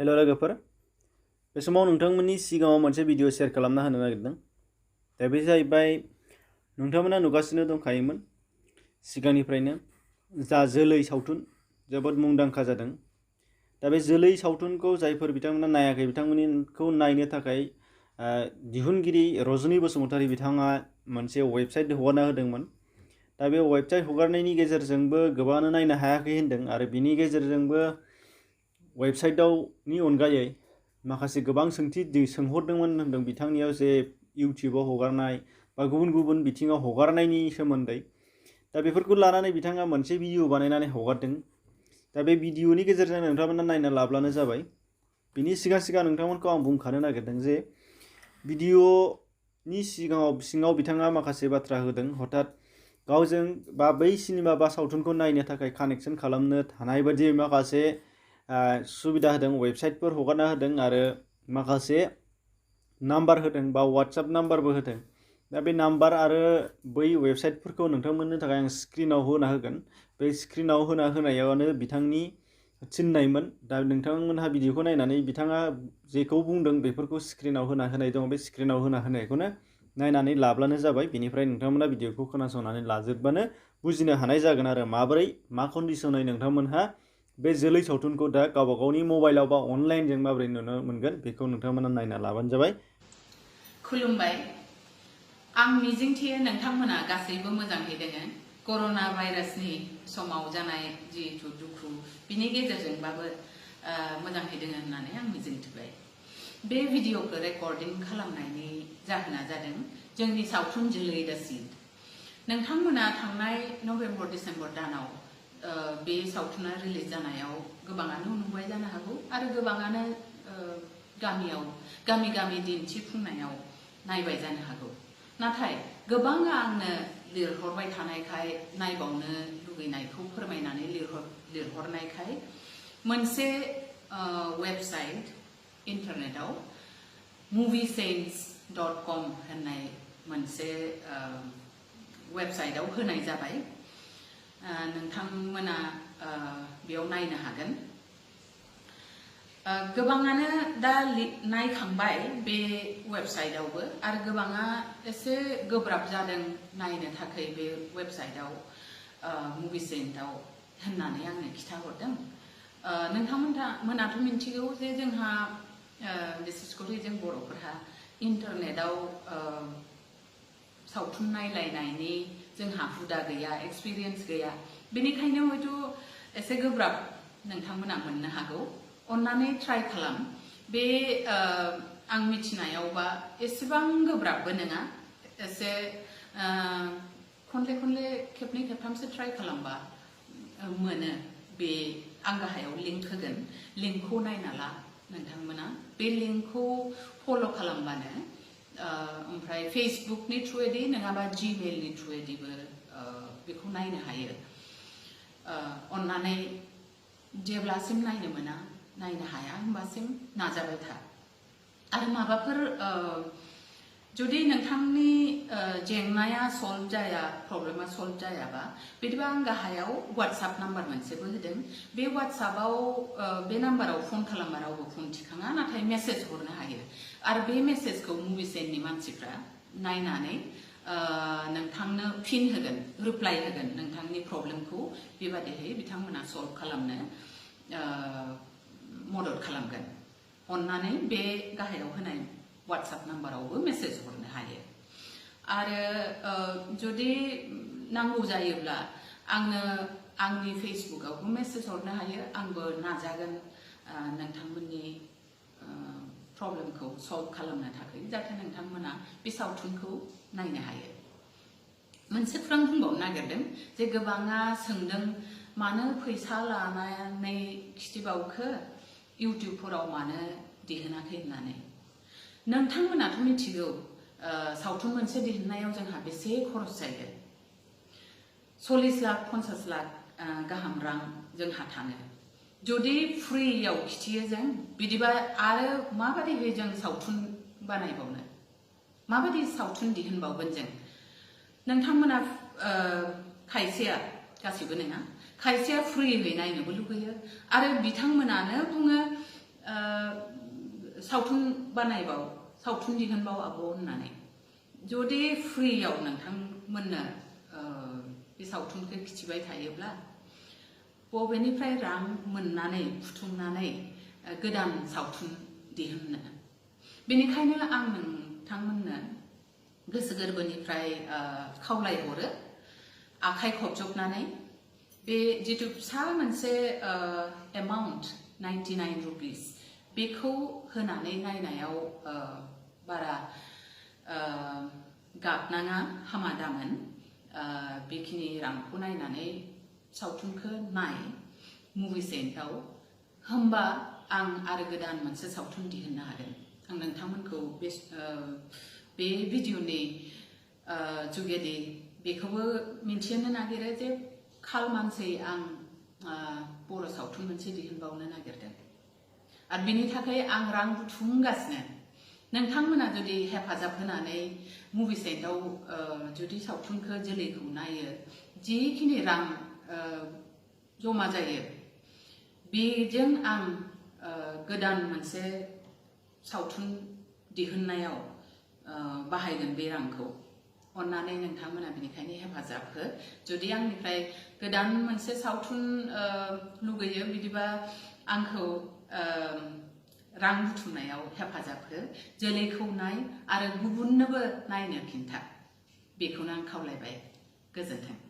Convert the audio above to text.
Hello लोगोफोर बे समाव नोंथांमोननि सिगाङाव मोनसे भिडिअ शेयार खालामना होनो नागिरदों दा बे जाहैबाय नोंथांमोना नुगासिनो दंखायोमोन सिगांनिफ्रायनो जा जोलै सावथुन जोबोद मुंदांखा जादों दा बे जोलै सावथुनखौ जायफोर बिथांमोना नायाखै बिथांमोनखौ नायनो थाखाय दिहुनगिरि रजनी बसुमतारी बिथाङा मोनसे वेबसाइट हगारना होदोंमोन दा बे वेबसाइट हगारनायनि गेजेरजोंबो गोबाङानो नायनो हायाखै होनदों आरो बिनि गेजेरजोंबो वेबसाइटनि अनगायै माखासे गोबां सोंथि सोंहरदोंमोन होनदों बिथांनियाव जे इउटिउबाव हगारनाय बा गुबुन गुबुन बिथिङाव हगारनायनि सोमोन्दै दा बेफोरखौ लानानै बिथाङा मोनसे भिडिअ बानायनानै हगारदों दा बे भिडिअनि गेजेरजों नोंथांमोना नायना लाब्लानो जाबाय बिनि सिगां नोंथांमोनखौ आं बुंखानो नागिरदों जे भिडिअनि सिङाव बिथाङा माखासे बाथ्रा होदों हठात गावजों बा बै सिनेमा बा सावथुनखौ नायनो थाखाय कानेक्सन खालामनो हानाय बायदि माखासे सुबिदा होदों वेबसाइटफोर हगारना होदों आरो माखासे नाम्बार होदों बा वाट्सएप नाम्बारबो होदों दा बे नाम्बार आरो बै वेबसाइटफोरखौ नोंथांमोननो थाखाय आं स्क्रिनाव होना होगोन बे स्क्रिनाव होना होनायावनो बिथांनि थिननायमोन दा नोंथांमोनहा भिडिअखौ नायनानै बिथाङा जेखौ बुंदों बेफोरखौ स्क्रिनाव होना होनाय दं बे स्क्रिनाव होना होनायखौनो नायनानै लाब्लानो जाबाय बेनिफ्राय नोंथांमोना भिडिअखौ खोनासंनानै लाजोबबानो बुजिनो हानाय जागोन आरो माबोरै मा कन्डिशनै नोंथांमोनहा बे जोलै सावथुनखौ दा गावबा गावनि मबाइलाव बा अनलाइनजों माबोरै नुनो मोनगोन बेखौ नोंथांमोना नायना लाबानो जाबाय। खुलुमबाय आं मिजिंथियो नोंथांमोना गासैबो मोजाङै दोङो कर'ना भाइरासनि समाव जानाय जिहेतु दुखु बिनि गेजेरजोंबाबो मोजाङै दोङो होननानै आं मिजिंथिबाय। बे भिडिअखौ रेकर्डिं खालामनायनि जाहोना जादों जोंनि सावथुन जोलै रसिद नोंथांमोना थांनाय नभेम्बर डिसेम्बर दानाव बे सावथुना रिलिज जानायाव गोबाङानो नुबाय जानो हागौ आरो गोबाङानो गामि दिन्थिफुंनायाव नायबाय जानो हागौ नाथाय गोबाङा आंनो लिरहरबाय थानायखाय नायबावनो लुगैनायखौ फोरमायनानै लिरहरनायखाय मोनसे वेबसाइट इन्टारनेटाव moviesense.com होननाय मोनसे वेबसाइटआव होनाय जाबाय नोंथांमोना बेयाव नायनो हागोन। गोबाङानो दा नायखांबाय बे वेबसाइटआवबो आरो गोबाङा एसे गोब्राब जादों नायनो थाखाय बे वेबसाइटआव मुभिसेन्टआव होननानै आंनो खिन्थाहरदों। नोंथांमोनाथ' मिन्थिगौ जे जोंहा बिसेसकरि जों बर'फोरहा इन्टारनेटआव सावथुन नायलायनायनि जोंहा हुदा गैया एक्सपिरियेन्स गैया बेनिखायनो हयथ' एसे गोब्राब नोंथांमोना मोननो हागौ अन्नानै ट्राइ खालाम बे आं मिथिनायावबा एसेबां गोब्राबबो नङा एसे खनले खेबनै खेबथामसो ट्राइ खालामबा मोनो बे आं गाहायाव लिंक होगोन लिंकखौ नायना ला नोंथांमोना बे लिंकखौ फल' खालामबानो ओमफ्राय फेसबुकनि थ्रुयैदि नङाबा जिमेलनि थ्रुयैदिबो बेखौ नायनो हायो। अन्नानै जेब्लासिम नायनो मोना नायनो हाया होनबासिम नाजाबाय था आरो माबाफोर जुदि नोंथांनि जेंनाया सल्भ जाया प्रब्लेमा सल्भ जायाबा बिदिबा आं गाहायाव वाट्सएप नाम्बार मोनसेबो होदों बे वाट्सएपआव बे नाम्बाराव फन खालामबा रावबो फन थिखाङा नाथाय मेसेज हरनो हायो आरो बे मेसेजखौ मुभिसेन्टनि मानसिफ्रा नायनानै नोंथांनो फिन होगोन रिप्लाइ होगोन नोंथांनि प्रब्लेमखौ बेबादिहै बिथांमोना सल्भ खालामनो मदद खालामगोन। अन्नानै बे गाहायाव होनाय वाट्सएप नाम्बारावबो मेसेज हरनो हायो आरो जुदि नांगौ जायोब्ला आंनो आंनि फेसबुकआवबो मेसेज हरनो हायो आंबो नाजागोन नोंथांमोननि प्रब्लेमखौ सल्भ खालामनो थाखाय जाहाथे नोंथांमोना बे सावथुनखौ नायनो हायो। मोनसे खुरां बुंबावनो नागिरदों जे गोबाङा सोंदों मानो फैसा लानानै खिथिबावखो इउटिउबफोराव मानो दिहुनाखै होननानै नोंथांमोनाथ' मिथिगौ सावथुन मोनसे दिहुननायाव जोंहा बेसे खरस जायो 40 लाख 50 लाख गाहाम रां जोंहा थाङो जुदि फ्रियाव खिथियो जों बिदिबा आरो माबायदिहै जों सावथुन बानायबावनो माबायदि सावथुन दिहुनबावगोन जों नोंथांमोना खायसेया गासिबो नङा खायसेया फ्रियै नायनोबो लुगैयो आरो बिथांमोनानो बुङो सावथुन बानायबाव सावथुन दिहुनबाव आब' होननानै जुदि फ्रियाव नोंथांमोननो बे सावथुनखौ खिथिबाय थायोब्ला बबेनिफ्राय रां मोननानै बुथुमनानै गोदान सावथुन दिहुननो बेनिखायनो आं नोंथांमोननो गोसो गोरबोनिफ्राय खावलायहरो आखाइ खबजबनानै बे जितु फिसा मोनसे एमाउन्ट 99 रुपिस बेखौ होनानै नायनायाव बारा गाबनाङा हामा दामोन बेखिनि रांखौ नायनानै सावथुनखौ नाय मुभि सेन्टआव होमबा आं आरो गोदान मोनसे सावथुन दिहुननो हागोन आं नोंथांमोनखौ बे भिडिअनि जुगेदि बेखौबो मिन्थिहोनो नागिरो जे खालमानसै आं बर' सावथुन मोनसे दिहुनबावनो नागिरदों आरो बिनि थाखाय आं रां बुथुमगासिनो नोंथांमोना जुदि हेफाजाब होनानै मुभि सेन्टआव जुदि सावथुनखौ जोलैखौ नायो जिखिनि रां जमा जायो बेजों आं गोदान मोनसे सावथुन दिहुननायाव बाहायगोन बे रांखौ अन्नानै नोंथांमोना बेनिखायनो हेफाजाब हो जुदि आंनिफ्राय गोदान मोनसे सावथुन लुगैयो बिदिबा आंखौ रां बुथुमनायाव हेफाजाब हो जोलैखौ नाय आरो गुबुननोबो नायनो खिन्था बेखौनो आं खावलायबाय गोजोन्थों।